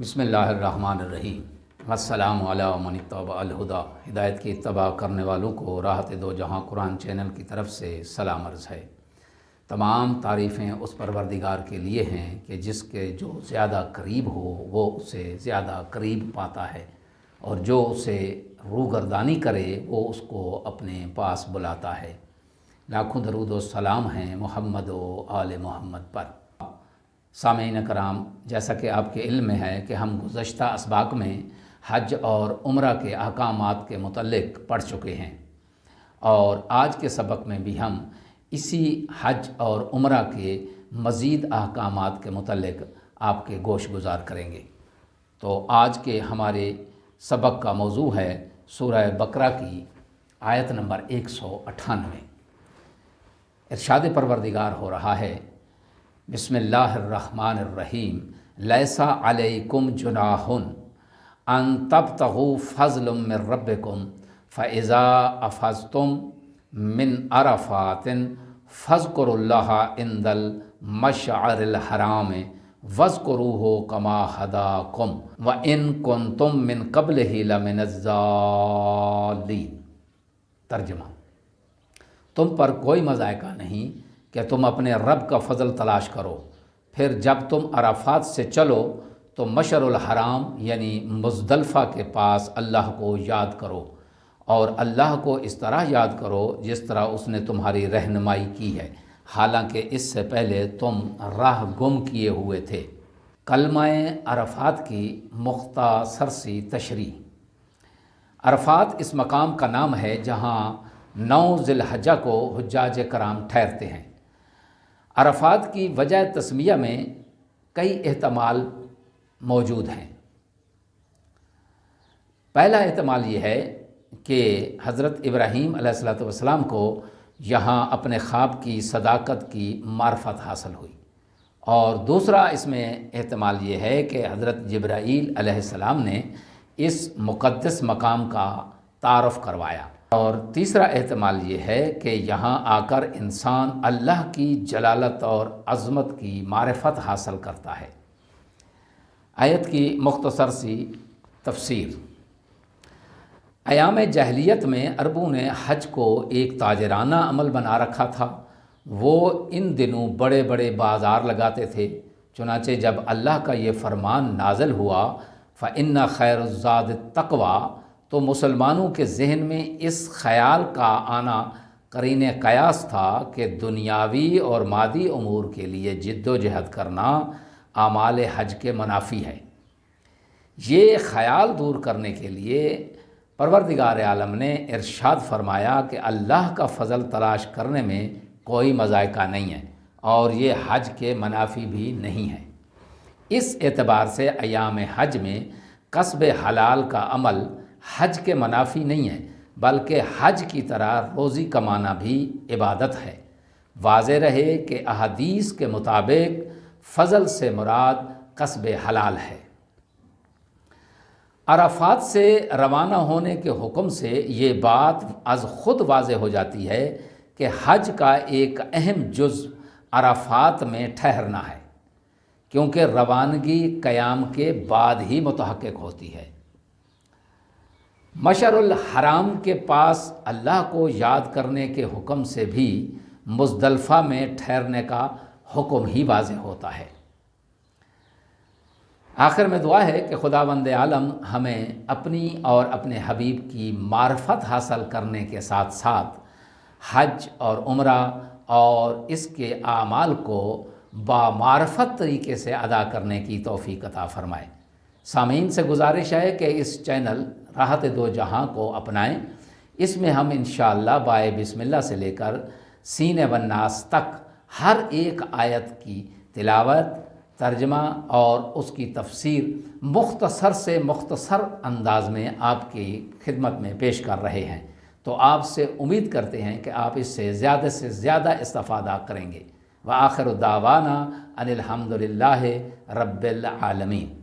بسم اللہ الرحمن الرحیم۔ السلام علیکم من اتبع الہدیٰ۔ ہدایت کی اتباع کرنے والوں کو راحت دو جہاں قرآن چینل کی طرف سے سلام عرض ہے۔ تمام تعریفیں اس پروردگار کے لیے ہیں کہ جس کے جو زیادہ قریب ہو وہ اسے زیادہ قریب پاتا ہے، اور جو اسے روگردانی کرے وہ اس کو اپنے پاس بلاتا ہے۔ لاکھوں درود و سلام ہیں محمد و آل محمد پر۔ سامعین کرام، جیسا کہ آپ کے علم میں ہے کہ ہم گزشتہ اسباق میں حج اور عمرہ کے احکامات کے متعلق پڑھ چکے ہیں، اور آج کے سبق میں بھی ہم اسی حج اور عمرہ کے مزید احکامات کے متعلق آپ کے گوش گزار کریں گے۔ تو آج کے ہمارے سبق کا موضوع ہے سورہ بقرہ کی آیت نمبر 198۔ ارشاد پروردگار ہو رہا ہے، بسم اللہ الرحمن الرحیم، لیسا علیکم جناح ان تبتغوا فضلا من ربکم فاذا افضتم من عرفات فاذکروا اللہ عند المشعر الحرام واذکروہ کما ہداکم وان کنتم من قبلہ لمن الضالین۔ ترجمہ: تم پر کوئی مضائقہ نہیں کہ تم اپنے رب کا فضل تلاش کرو، پھر جب تم عرفات سے چلو تو مشعر الحرام یعنی مزدلفہ کے پاس اللہ کو یاد کرو، اور اللہ کو اس طرح یاد کرو جس طرح اس نے تمہاری رہنمائی کی ہے، حالانکہ اس سے پہلے تم راہ گم کیے ہوئے تھے۔ کلمہ عرفات کی مختصر سی تشریح۔ عرفات اس مقام کا نام ہے جہاں 9 ذی الحجہ کو حجاج کرام ٹھہرتے ہیں۔ عرفات کی وجہ تسمیہ میں کئی احتمال موجود ہیں۔ پہلا احتمال یہ ہے کہ حضرت ابراہیم علیہ السلام کو یہاں اپنے خواب کی صداقت کی معرفت حاصل ہوئی، اور دوسرا اس میں احتمال یہ ہے کہ حضرت جبرائیل علیہ السلام نے اس مقدس مقام کا تعارف کروایا، اور تیسرا احتمال یہ ہے کہ یہاں آ کر انسان اللہ کی جلالت اور عظمت کی معرفت حاصل کرتا ہے۔ آیت کی مختصر سی تفسیر۔ ایام جاہلیت میں عربوں نے حج کو ایک تاجرانہ عمل بنا رکھا تھا۔ وہ ان دنوں بڑے بڑے بازار لگاتے تھے، چنانچہ جب اللہ کا یہ فرمان نازل ہوا فَإِنَّ خَيْرَ الزَّادِ التَّقْوَىٰ، تو مسلمانوں کے ذہن میں اس خیال کا آنا قرین قیاس تھا کہ دنیاوی اور مادی امور کے لیے جد و جہد کرنا اعمال حج کے منافی ہے۔ یہ خیال دور کرنے کے لیے پروردگار عالم نے ارشاد فرمایا کہ اللہ کا فضل تلاش کرنے میں کوئی مضائقہ نہیں ہے، اور یہ حج کے منافی بھی نہیں ہے۔ اس اعتبار سے ایام حج میں کسب حلال کا عمل حج کے منافی نہیں ہے، بلکہ حج کی طرح روزی کمانا بھی عبادت ہے۔ واضح رہے کہ احادیث کے مطابق فضل سے مراد کسب حلال ہے۔ عرفات سے روانہ ہونے کے حکم سے یہ بات از خود واضح ہو جاتی ہے کہ حج کا ایک اہم جزو عرفات میں ٹھہرنا ہے، کیونکہ روانگی قیام کے بعد ہی متحقق ہوتی ہے۔ مشعر الحرام کے پاس اللہ کو یاد کرنے کے حکم سے بھی مزدلفہ میں ٹھہرنے کا حکم ہی واضح ہوتا ہے۔ آخر میں دعا ہے کہ خداوند عالم ہمیں اپنی اور اپنے حبیب کی معرفت حاصل کرنے کے ساتھ ساتھ حج اور عمرہ اور اس کے اعمال کو بامعرفت طریقے سے ادا کرنے کی توفیق عطا فرمائے۔ سامعین سے گزارش ہے کہ اس چینل راحت دو جہاں کو اپنائیں۔ اس میں ہم انشاءاللہ بائے بسم اللہ سے لے کر سین والناس تک ہر ایک آیت کی تلاوت، ترجمہ اور اس کی تفسیر مختصر سے مختصر انداز میں آپ کی خدمت میں پیش کر رہے ہیں، تو آپ سے امید کرتے ہیں کہ آپ اس سے زیادہ استفادہ کریں گے۔ وآخر دعوانا ان الحمد للہ رب العالمین۔